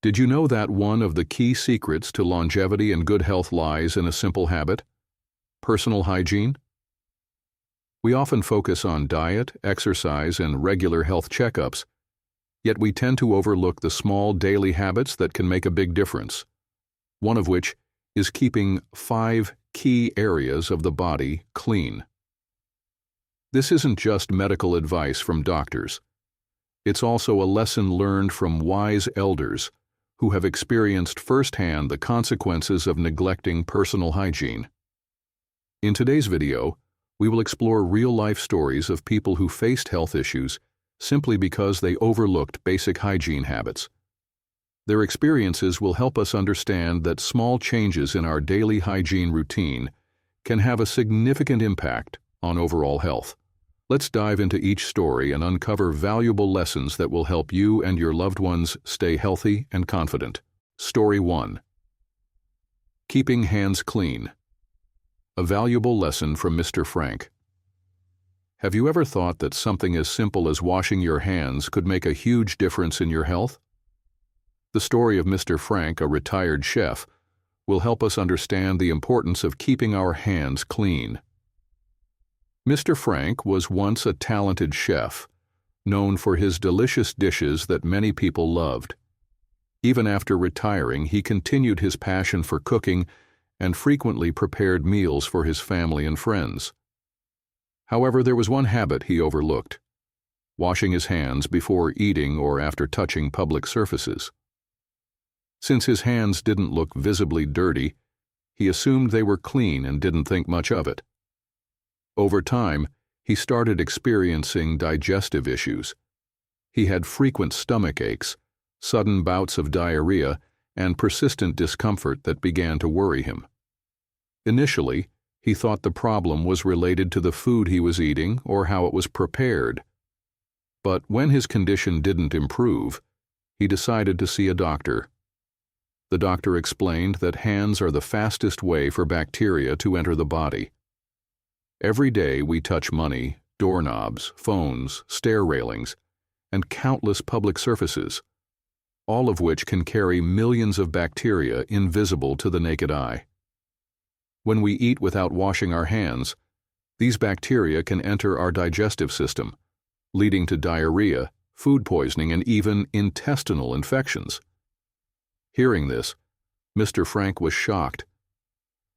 Did you know that one of the key secrets to longevity and good health lies in a simple habit? Personal hygiene? We often focus on diet, exercise, and regular health checkups, yet we tend to overlook the small daily habits that can make a big difference, one of which is keeping 5 key areas of the body clean. This isn't just medical advice from doctors. It's also a lesson learned from wise elders who have experienced firsthand the consequences of neglecting personal hygiene. In today's video, we will explore real-life stories of people who faced health issues simply because they overlooked basic hygiene habits. Their experiences will help us understand that small changes in our daily hygiene routine can have a significant impact on overall health. Let's dive into each story and uncover valuable lessons that will help you and your loved ones stay healthy and confident. Story 1. Keeping hands clean. A valuable lesson from Mr. Frank. Have you ever thought that something as simple as washing your hands could make a huge difference in your health? The story of Mr. Frank, a retired chef, will help us understand the importance of keeping our hands clean. Mr. Frank was once a talented chef, known for his delicious dishes that many people loved. Even after retiring, he continued his passion for cooking and frequently prepared meals for his family and friends. However, there was one habit he overlooked: washing his hands before eating or after touching public surfaces. Since his hands didn't look visibly dirty, he assumed they were clean and didn't think much of it. Over time, he started experiencing digestive issues. He had frequent stomach aches, sudden bouts of diarrhea, and persistent discomfort that began to worry him. Initially, he thought the problem was related to the food he was eating or how it was prepared. But when his condition didn't improve, he decided to see a doctor. The doctor explained that hands are the fastest way for bacteria to enter the body. Every day we touch money, doorknobs, phones, stair railings, and countless public surfaces, all of which can carry millions of bacteria invisible to the naked eye. When we eat without washing our hands, these bacteria can enter our digestive system, leading to diarrhea, food poisoning, and even intestinal infections. Hearing this, Mr. Frank was shocked.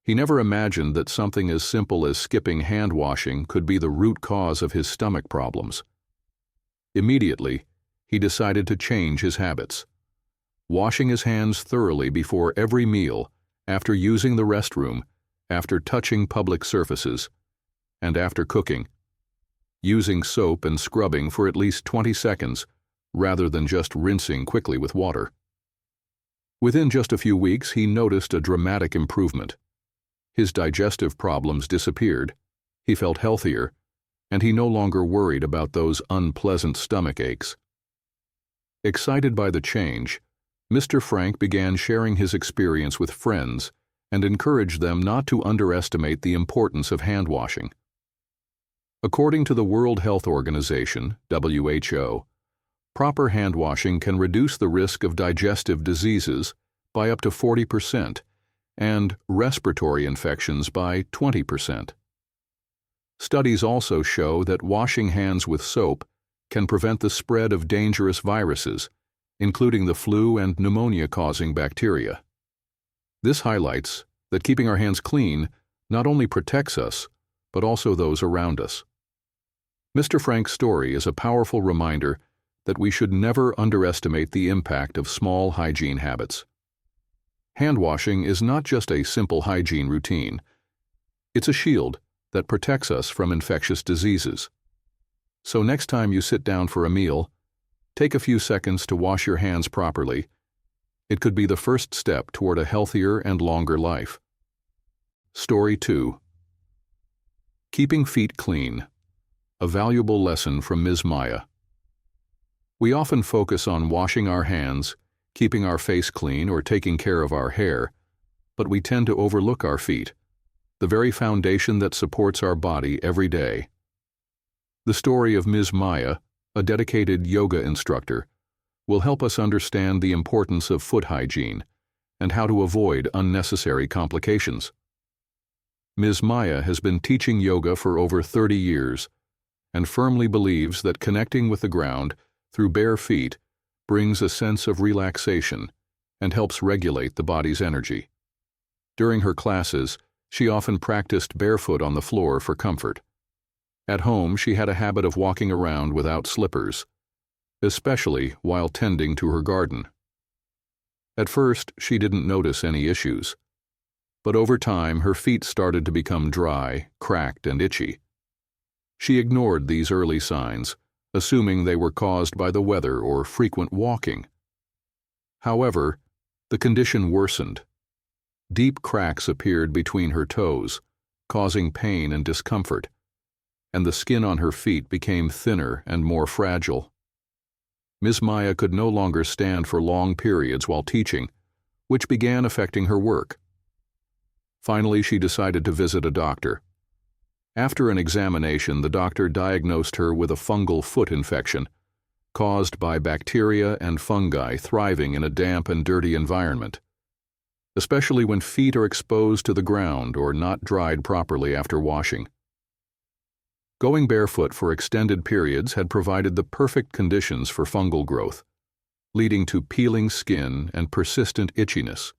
He never imagined that something as simple as skipping hand washing could be the root cause of his stomach problems. Immediately, he decided to change his habits, washing his hands thoroughly before every meal, after using the restroom, after touching public surfaces, and after cooking, using soap and scrubbing for at least 20 seconds rather than just rinsing quickly with water. Within just a few weeks, he noticed a dramatic improvement. His digestive problems disappeared, he felt healthier, and he no longer worried about those unpleasant stomach aches. Excited by the change, Mr. Frank began sharing his experience with friends and encouraged them not to underestimate the importance of hand washing. According to the World Health Organization, WHO, proper hand washing can reduce the risk of digestive diseases by up to 40%, and respiratory infections by 20%. Studies also show that washing hands with soap can prevent the spread of dangerous viruses, including the flu and pneumonia-causing bacteria. This highlights that keeping our hands clean not only protects us, but also those around us. Mr. Frank's story is a powerful reminder that we should never underestimate the impact of small hygiene habits. Hand washing is not just a simple hygiene routine. It's a shield that protects us from infectious diseases. So next time you sit down for a meal, take a few seconds to wash your hands properly. It could be the first step toward a healthier and longer life. Story 2. Keeping feet clean. A valuable lesson from Ms. Maya. We often focus on washing our hands, keeping our face clean, or taking care of our hair, but we tend to overlook our feet, the very foundation that supports our body every day. The story of Ms. Maya, a dedicated yoga instructor, will help us understand the importance of foot hygiene and how to avoid unnecessary complications. Ms. Maya has been teaching yoga for over 30 years and firmly believes that connecting with the ground through bare feet brings a sense of relaxation and helps regulate the body's energy. During her classes, she often practiced barefoot on the floor for comfort. At home, she had a habit of walking around without slippers, especially while tending to her garden. At first, she didn't notice any issues, but over time her feet started to become dry, cracked, and itchy. She ignored these early signs, assuming they were caused by the weather or frequent walking. However, the condition worsened. Deep cracks appeared between her toes, causing pain and discomfort, and the skin on her feet became thinner and more fragile. Ms. Maya could no longer stand for long periods while teaching, which began affecting her work. Finally, she decided to visit a doctor. After an examination, the doctor diagnosed her with a fungal foot infection caused by bacteria and fungi thriving in a damp and dirty environment, especially when feet are exposed to the ground or not dried properly after washing. Going barefoot for extended periods had provided the perfect conditions for fungal growth, leading to peeling skin and persistent itchiness.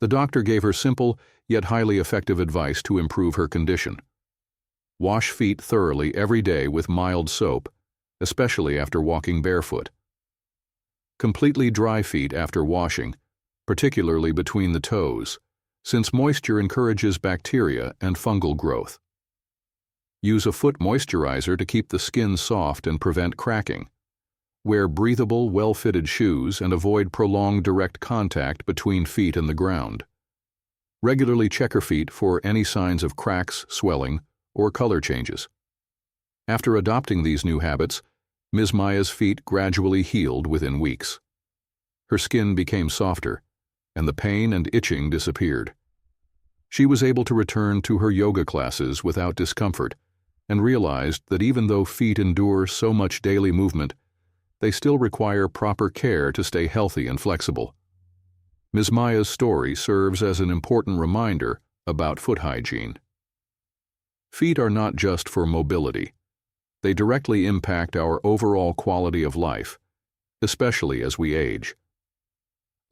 The doctor gave her simple yet highly effective advice to improve her condition. Wash feet thoroughly every day with mild soap, especially after walking barefoot. Completely dry feet after washing, particularly between the toes, since moisture encourages bacteria and fungal growth. Use a foot moisturizer to keep the skin soft and prevent cracking. Wear breathable, well-fitted shoes and avoid prolonged direct contact between feet and the ground. Regularly check her feet for any signs of cracks, swelling, or color changes. After adopting these new habits, Ms. Maya's feet gradually healed within weeks. Her skin became softer, and the pain and itching disappeared. She was able to return to her yoga classes without discomfort and realized that even though feet endure so much daily movement, they still require proper care to stay healthy and flexible. Ms. Maya's story serves as an important reminder about foot hygiene. Feet are not just for mobility. They directly impact our overall quality of life, especially as we age.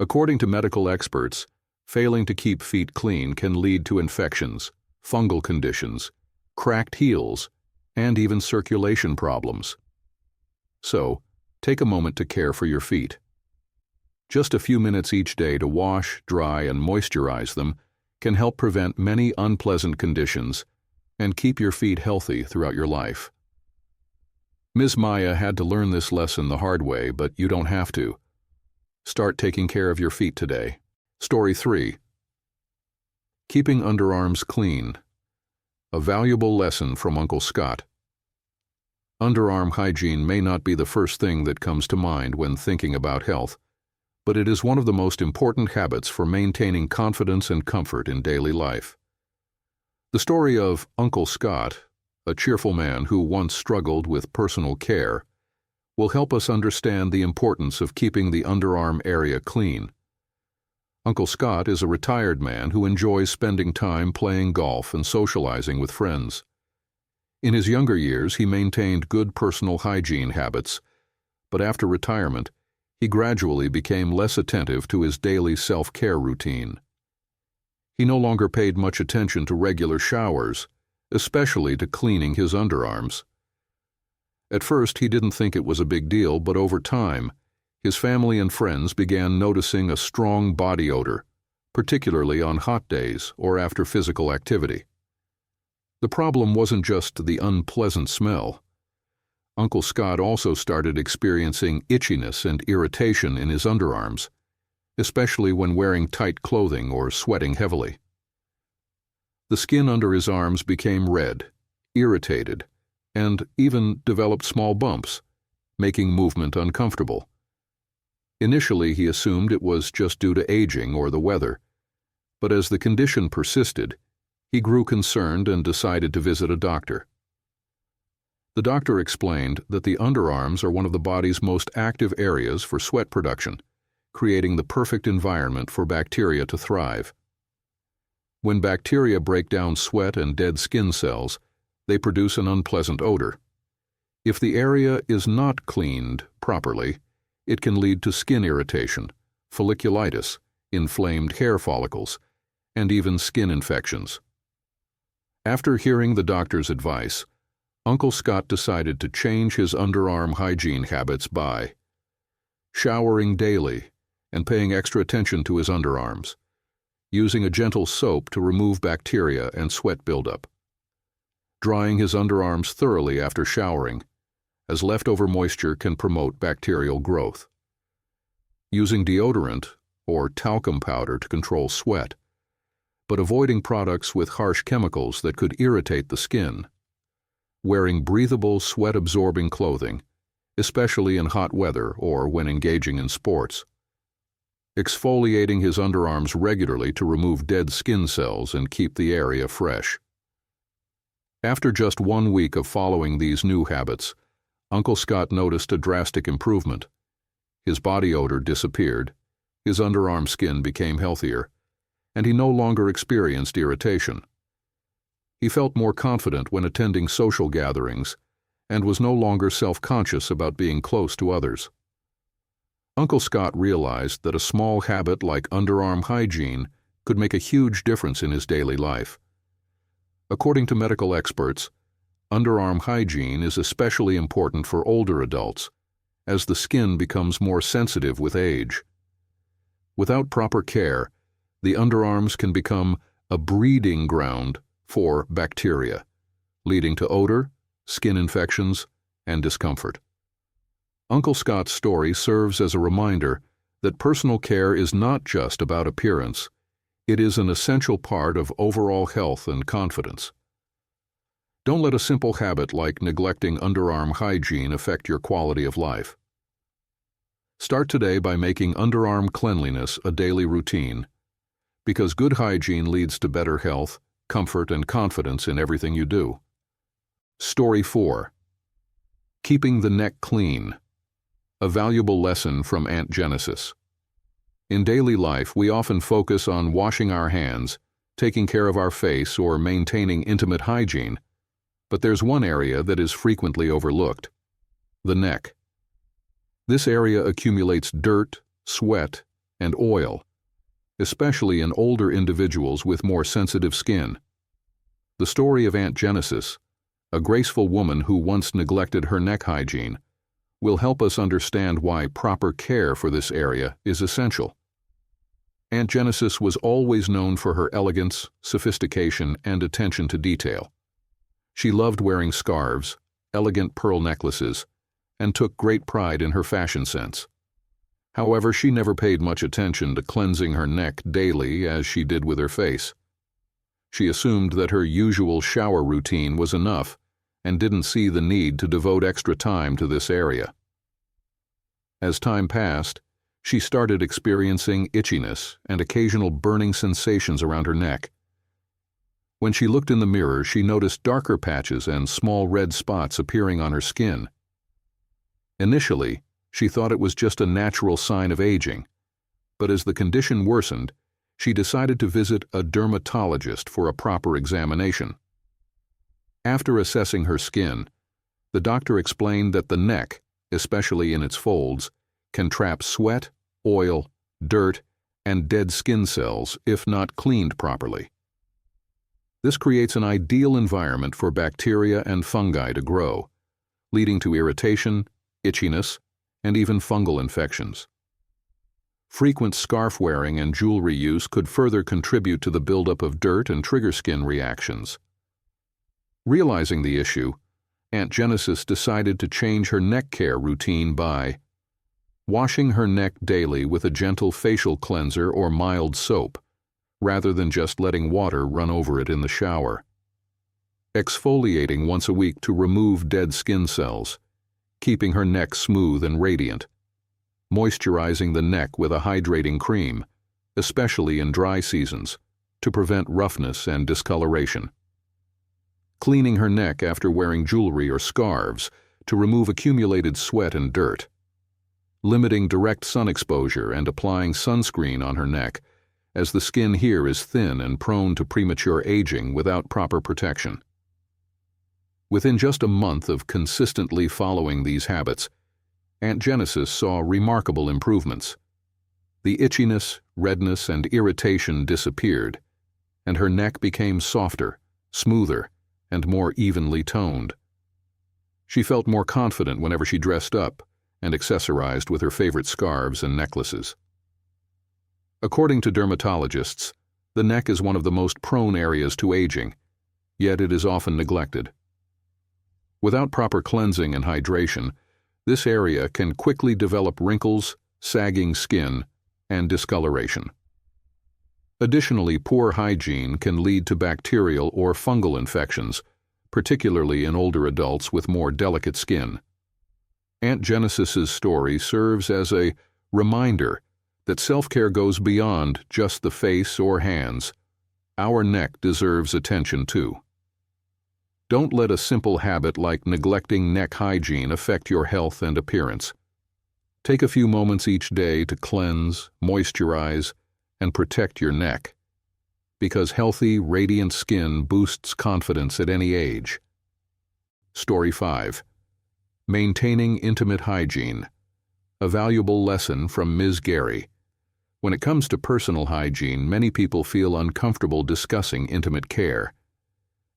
According to medical experts, failing to keep feet clean can lead to infections, fungal conditions, cracked heels, and even circulation problems. So, take a moment to care for your feet. Just a few minutes each day to wash, dry, and moisturize them can help prevent many unpleasant conditions and keep your feet healthy throughout your life. Ms. Maya had to learn this lesson the hard way, but you don't have to. Start taking care of your feet today. Story 3. Keeping underarms clean. A valuable lesson from Uncle Scott. Underarm hygiene may not be the first thing that comes to mind when thinking about health, but it is one of the most important habits for maintaining confidence and comfort in daily life. The story of Uncle Scott, a cheerful man who once struggled with personal care, will help us understand the importance of keeping the underarm area clean. Uncle Scott is a retired man who enjoys spending time playing golf and socializing with friends. In his younger years, he maintained good personal hygiene habits, but after retirement, he gradually became less attentive to his daily self-care routine. He no longer paid much attention to regular showers, especially to cleaning his underarms. At first, he didn't think it was a big deal, but over time, his family and friends began noticing a strong body odor, particularly on hot days or after physical activity. The problem wasn't just the unpleasant smell. Uncle Scott also started experiencing itchiness and irritation in his underarms, especially when wearing tight clothing or sweating heavily. The skin under his arms became red, irritated, and even developed small bumps, making movement uncomfortable. Initially, he assumed it was just due to aging or the weather, but as the condition persisted, he grew concerned and decided to visit a doctor. The doctor explained that the underarms are one of the body's most active areas for sweat production, creating the perfect environment for bacteria to thrive. When bacteria break down sweat and dead skin cells, they produce an unpleasant odor. If the area is not cleaned properly, it can lead to skin irritation, folliculitis, inflamed hair follicles, and even skin infections. After hearing the doctor's advice, Uncle Scott decided to change his underarm hygiene habits by showering daily and paying extra attention to his underarms, using a gentle soap to remove bacteria and sweat buildup, drying his underarms thoroughly after showering, as leftover moisture can promote bacterial growth, using deodorant or talcum powder to control sweat, but avoiding products with harsh chemicals that could irritate the skin, wearing breathable, sweat-absorbing clothing, especially in hot weather or when engaging in sports, exfoliating his underarms regularly to remove dead skin cells and keep the area fresh. After just 1 week of following these new habits, Uncle Scott noticed a drastic improvement. His body odor disappeared, his underarm skin became healthier, and he no longer experienced irritation. He felt more confident when attending social gatherings and was no longer self-conscious about being close to others. Uncle Scott realized that a small habit like underarm hygiene could make a huge difference in his daily life. According to medical experts, underarm hygiene is especially important for older adults, as the skin becomes more sensitive with age. Without proper care, the underarms can become a breeding ground for bacteria, leading to odor, skin infections, and discomfort. Uncle Scott's story serves as a reminder that personal care is not just about appearance. It is an essential part of overall health and confidence. Don't let a simple habit like neglecting underarm hygiene affect your quality of life. Start today by making underarm cleanliness a daily routine, because good hygiene leads to better health, comfort, and confidence in everything you do. Story 4. Keeping the neck clean. A valuable lesson from Aunt Genesis. In daily life, we often focus on washing our hands, taking care of our face, or maintaining intimate hygiene. But there's one area that is frequently overlooked: the neck. This area accumulates dirt, sweat, and oil, especially in older individuals with more sensitive skin. The story of Aunt Genesis, a graceful woman who once neglected her neck hygiene, will help us understand why proper care for this area is essential. Aunt Genesis was always known for her elegance, sophistication, and attention to detail. She loved wearing scarves, elegant pearl necklaces, and took great pride in her fashion sense. However, she never paid much attention to cleansing her neck daily as she did with her face. She assumed that her usual shower routine was enough and didn't see the need to devote extra time to this area. As time passed, she started experiencing itchiness and occasional burning sensations around her neck. When she looked in the mirror, she noticed darker patches and small red spots appearing on her skin. Initially, she thought it was just a natural sign of aging, but as the condition worsened, she decided to visit a dermatologist for a proper examination. After assessing her skin, the doctor explained that the neck, especially in its folds, can trap sweat, oil, dirt, and dead skin cells if not cleaned properly. This creates an ideal environment for bacteria and fungi to grow, leading to irritation, itchiness, and even fungal infections. Frequent scarf wearing and jewelry use could further contribute to the buildup of dirt and trigger skin reactions. Realizing the issue, Aunt Genesis decided to change her neck care routine by washing her neck daily with a gentle facial cleanser or mild soap, rather than just letting water run over it in the shower, exfoliating once a week to remove dead skin cells, keeping her neck smooth and radiant, moisturizing the neck with a hydrating cream, especially in dry seasons, to prevent roughness and discoloration, cleaning her neck after wearing jewelry or scarves to remove accumulated sweat and dirt, limiting direct sun exposure and applying sunscreen on her neck, as the skin here is thin and prone to premature aging without proper protection. Within just a month of consistently following these habits, Aunt Genesis saw remarkable improvements. The itchiness, redness, and irritation disappeared, and her neck became softer, smoother, and more evenly toned. She felt more confident whenever she dressed up and accessorized with her favorite scarves and necklaces. According to dermatologists, the neck is one of the most prone areas to aging, yet it is often neglected. Without proper cleansing and hydration, this area can quickly develop wrinkles, sagging skin, and discoloration. Additionally, poor hygiene can lead to bacterial or fungal infections, particularly in older adults with more delicate skin. Aunt Genesis's story serves as a reminder that self-care goes beyond just the face or hands. Our neck deserves attention too. Don't let a simple habit like neglecting neck hygiene affect your health and appearance. Take a few moments each day to cleanse, moisturize, and protect your neck, because healthy, radiant skin boosts confidence at any age. Story 5. Maintaining Intimate Hygiene. A valuable lesson from Ms. Gary. When it comes to personal hygiene, many people feel uncomfortable discussing intimate care.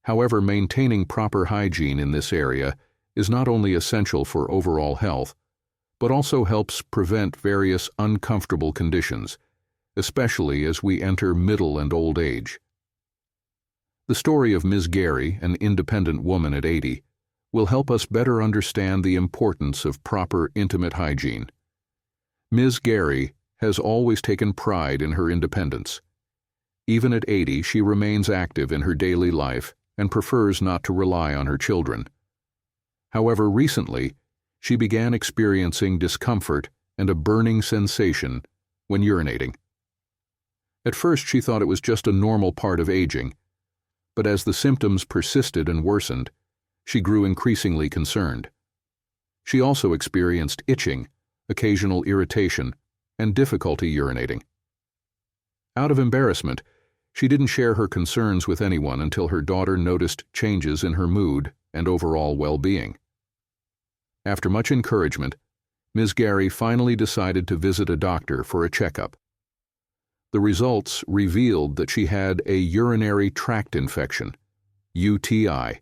However, maintaining proper hygiene in this area is not only essential for overall health, but also helps prevent various uncomfortable conditions, especially as we enter middle and old age. The story of Ms. Gary, an independent woman at 80, will help us better understand the importance of proper intimate hygiene. Ms. Gary has always taken pride in her independence. Even at 80, she remains active in her daily life and prefers not to rely on her children. However, recently, she began experiencing discomfort and a burning sensation when urinating. At first, she thought it was just a normal part of aging, but as the symptoms persisted and worsened, she grew increasingly concerned. She also experienced itching, occasional irritation, and difficulty urinating. Out of embarrassment, she didn't share her concerns with anyone until her daughter noticed changes in her mood and overall well-being. After much encouragement, Ms. Gary finally decided to visit a doctor for a checkup. The results revealed that she had a urinary tract infection, UTI,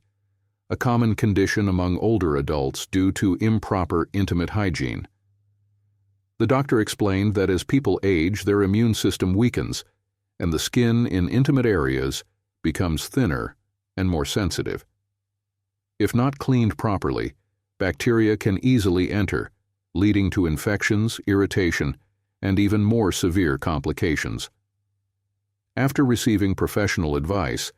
a common condition among older adults due to improper intimate hygiene. The doctor explained that as people age, their immune system weakens, and the skin in intimate areas becomes thinner and more sensitive. If not cleaned properly, bacteria can easily enter, leading to infections, irritation, and even more severe complications. After receiving professional advice,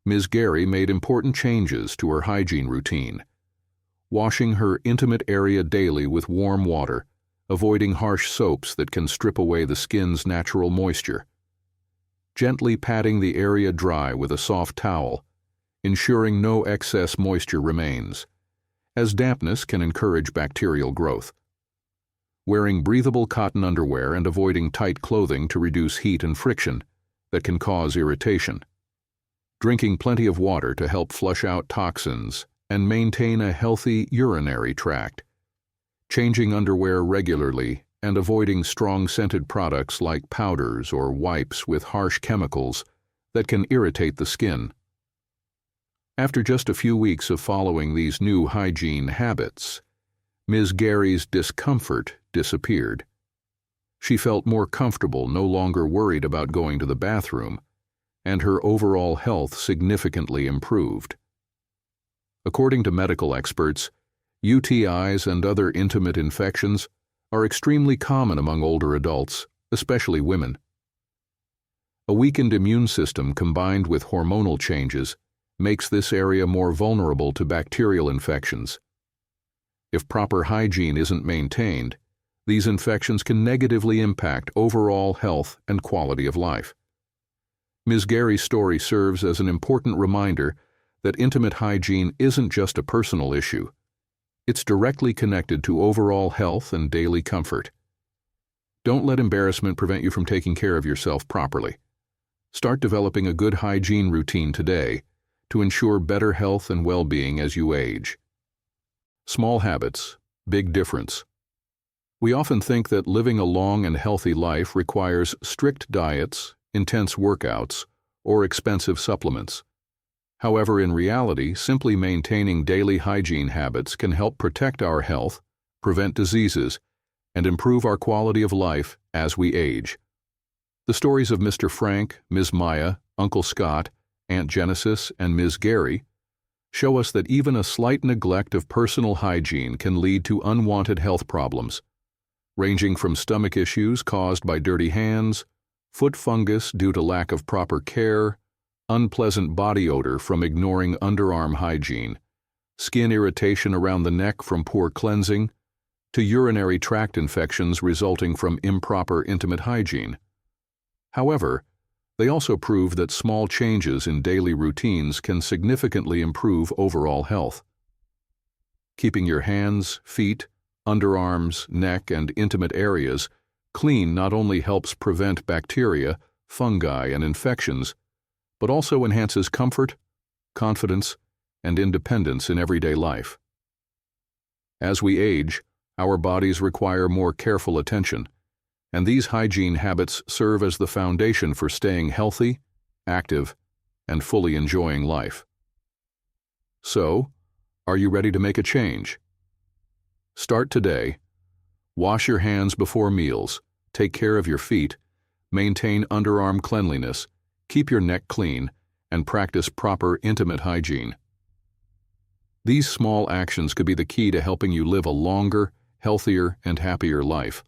Ms. Gary made important changes to her hygiene routine, washing her intimate area daily with warm water, avoiding harsh soaps that can strip away the skin's natural moisture, gently patting the area dry with a soft towel, ensuring no excess moisture remains, as dampness can encourage bacterial growth, wearing breathable cotton underwear and avoiding tight clothing to reduce heat and friction that can cause irritation, drinking plenty of water to help flush out toxins and maintain a healthy urinary tract, changing underwear regularly and avoiding strong scented products like powders or wipes with harsh chemicals that can irritate the skin. After just a few weeks of following these new hygiene habits, Ms. Gary's discomfort disappeared. She felt more comfortable, no longer worried about going to the bathroom, and her overall health significantly improved. According to medical experts, UTIs and other intimate infections are extremely common among older adults, especially women. A weakened immune system combined with hormonal changes makes this area more vulnerable to bacterial infections. If proper hygiene isn't maintained, these infections can negatively impact overall health and quality of life. Ms. Gary's story serves as an important reminder that intimate hygiene isn't just a personal issue. It's directly connected to overall health and daily comfort. Don't let embarrassment prevent you from taking care of yourself properly. Start developing a good hygiene routine today to ensure better health and well-being as you age. Small habits, big difference. We often think that living a long and healthy life requires strict diets, intense workouts, or expensive supplements. However, in reality, simply maintaining daily hygiene habits can help protect our health, prevent diseases, and improve our quality of life as we age. The stories of Mr. Frank, Ms. Maya, Uncle Scott, Aunt Genesis, and Ms. Gary show us that even a slight neglect of personal hygiene can lead to unwanted health problems, ranging from stomach issues caused by dirty hands, foot fungus due to lack of proper care, unpleasant body odor from ignoring underarm hygiene, skin irritation around the neck from poor cleansing, to urinary tract infections resulting from improper intimate hygiene. However, they also prove that small changes in daily routines can significantly improve overall health. Keeping your hands, feet, underarms, neck, and intimate areas clean not only helps prevent bacteria, fungi, and infections, but also enhances comfort, confidence, and independence in everyday life. As we age, our bodies require more careful attention, and these hygiene habits serve as the foundation for staying healthy, active, and fully enjoying life. So, are you ready to make a change? Start today. Wash your hands before meals, take care of your feet, maintain underarm cleanliness, keep your neck clean, and practice proper intimate hygiene. These small actions could be the key to helping you live a longer, healthier, and happier life.